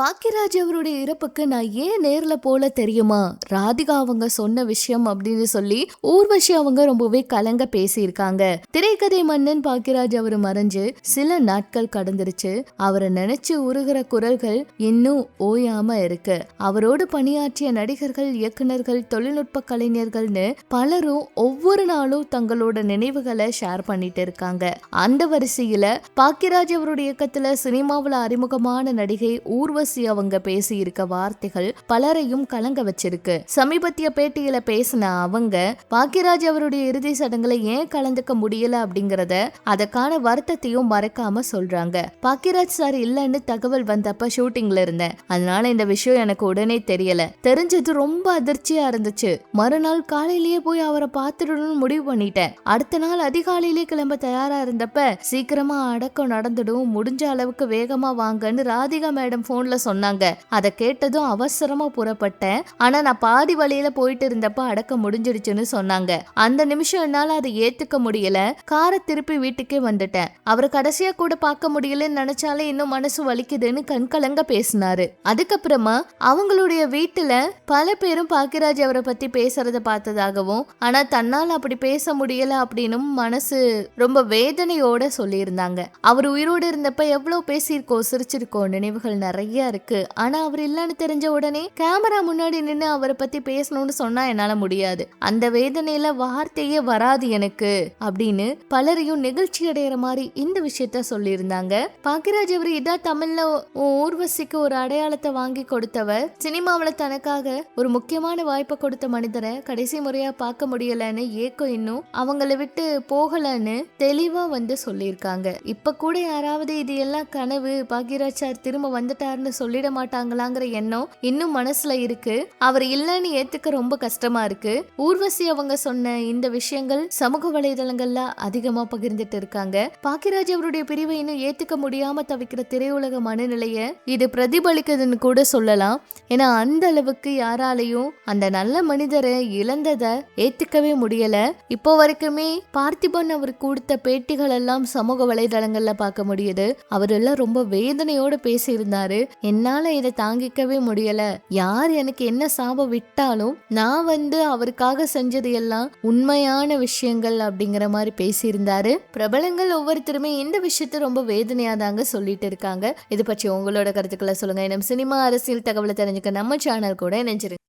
பாக்கியராஜ் அவருடைய இறப்புக்கு நான் ஏன் நேர்ல போல தெரியுமா, ராதிகா அவங்க சொன்ன விஷயம் அப்படின்னு சொல்லி ஊர்வஷி அவங்க ரொம்பவே கலங்க பேசியிருக்காங்க. திரைக்கதை மன்னன் பாக்கியராஜ் அவர் மறைஞ்சு சில நாட்கள் கடந்துருச்சு. அவரை நினைச்சு உருகிற குரல்கள் இன்னும் ஓயாம இருக்கு. அவரோடு பணியாற்றிய நடிகர்கள், இயக்குனர்கள், தொழில்நுட்ப கலைஞர்கள்னு பலரும் ஒவ்வொரு நாளும் தங்களோட நினைவுகளை ஷேர் பண்ணிட்டு இருக்காங்க. அந்த வரிசையில பாக்கியராஜ் அவருடைய இயக்கத்துல சினிமாவில் அறிமுகமான நடிகை ஊர்வசி அவங்க பேசி இருக்க வார்த்தைகள் பலரையும் கலங்க வச்சிருக்கு. சமீபத்திய பேட்டியில பேசின அவங்க பாக்கியராஜ் அவருடைய இறுதி சடங்குல ஏன் கலந்துக்க முடியல அப்படிங்கறத, அதற்கான வருத்தத்தையும் மறக்காம சொல்றாங்க. பாக்கியராஜ் சார் இல்லன்னு தகவல் வந்தப்ப ஷூட்டிங்ல இருந்தேன். அதனால இந்த விஷயம் எனக்கு உடனே தெரியல. தெரிஞ்சது ரொம்ப அதிர்ச்சியா இருந்துச்சு. மறுநாள் காலையிலேயே போய் அவரை பார்த்துடணும்னு முடிவு பண்ணிட்டேன். அடுத்த நாள் அதிகாலையிலேயே கிளம்ப தயாரா இருந்தப்ப சீக்கிரமா அடக்கம் நடந்துடும், முடிஞ்ச அளவுக்கு வேகமா வாங்கன்னு ராதிகா மேடம் போன்ல சொன்னாங்க. அதை கேட்டதும் அவசரமா புறப்பட்டேன். ஆனா நான் பாதி வழியில போயிட்டு இருந்தப்ப அடக்கம் முடிஞ்சிடுச்சுன்னு சொன்னாங்க. அந்த நிமிஷம் என்னால அதை ஏத்துக்க முடியல. காரை திருப்பி வீட்டுக்கே வந்துட்டேன். அவரை கடைசியா கூட பார்க்க முடியலன்னு நினைச்சாலே இன்னும் மனசு வலிக்குதுன்னு கண்கலங்க பேசினாரு. அதுக்கப்புறமா அவங்களுடைய வீட்டுல பல பேரும் பாக்கியராஜ் அவரை பத்தி பேசுறத பார்த்ததாகவும், ஆனா தன்னால் அப்படி பேச முடியல அப்படின்னும் மனசு ரொம்ப வேதனையோட சொல்லியிருந்தாங்க. அவர் உயிரோடு இருந்தப்ப எவ்வளவு பேசியிருக்கோம், சிரிச்சிருக்கோம், நினைவுகள் நிறைய இருக்கு. ஆனா அவர் இல்லன்னு தெரிஞ்ச உடனே கேமரா முன்னாடி நின்று அவரை பத்தி பேசணும்னு சொன்னா என்னால முடியாது. அந்த வேதனையில வார்த்தையே வராது எனக்கு அப்படின்னு பலரையும் நிகழ்ச்சி அடைகிற மாதிரி இந்த விஷயத்த சொல்லியிருந்தாங்க. பாக்கியராஜ் அவர் இதான் தமிழ்ல ஊர்வசிக்கு ஒரு அடையாளத்தை வாங்கி கொடுத்தவர். சினிமாவில தனக்காக ஒரு முக்கியமான வாய்ப்பை கொடுத்த மனிதரை கடைசி முறையா பார்க்க முடியலன்னு ஏக்கம் இன்னும் அவங்கள விட்டு போகலன்னு தெளிவா சொல்லியிருக்காங்க. இப்ப கூட யாராவது இது எல்லாம் கனவு, பாக்கியராஜ் சார் திரும்ப வந்துட்டாருன்னு சொல்லிட மாட்டாங்களாங்கிற எண்ணம் இன்னும் மனசுல இருக்கு. அவர் இல்லன்னு ஏத்துக்க ரொம்ப கஷ்டமா இருக்கு. ஊர்வசி அவங்க சொன்ன இந்த விஷயங்கள் சமூக வலைதளங்கள்ல அதிகமா பகிர்ந்துட்டு இருக்காங்க. பாக்கியராஜ் அவருடைய பிரிவை இன்னும் ஏத்துக்க முடியாம தவிக்கிற திரையுலக மனநிலைய இது பிரதிபலிக்குதுன்னு கூட சொல்லலாம். ஏன்னா அந்த அளவுக்கு யாராலையும் அந்த நல்ல மனிதரை இழந்ததை ஏத்துக்கவே முடியல. இப்போ வரைக்குமே பார்த்திபன் அவர் கொடுத்த பேட்டிகள் எல்லாம் சமூக வலைதளங்கள்ல பார்க்க முடியுது. அவர் எல்லாம் ரொம்ப வேதனையோட பேசியிருந்தாரு. என்னால இதை தாங்கிக்கவே முடியல. யார் எனக்கு என்ன சாபம் விட்டாலும் நான் அவருக்காக செஞ்சது எல்லாம் உண்மையான விஷயங்கள் அப்படிங்கிற மாதிரி பேசியிருந்தாரு. பிரபலங்கள் ஒவ்வொருத்தருமே இந்த விஷயத்த ரொம்ப வேதனையா தாங்க சொல்லிட்டு இருக்காங்க. இது பற்றி உங்களோட கருத்துக்களை சொல்லுங்க. இன்னும் சினிமா, அரசியல் தகவலை தெரிஞ்சுக்க நம்ம சேனல் கூட இணைஞ்சிருங்க.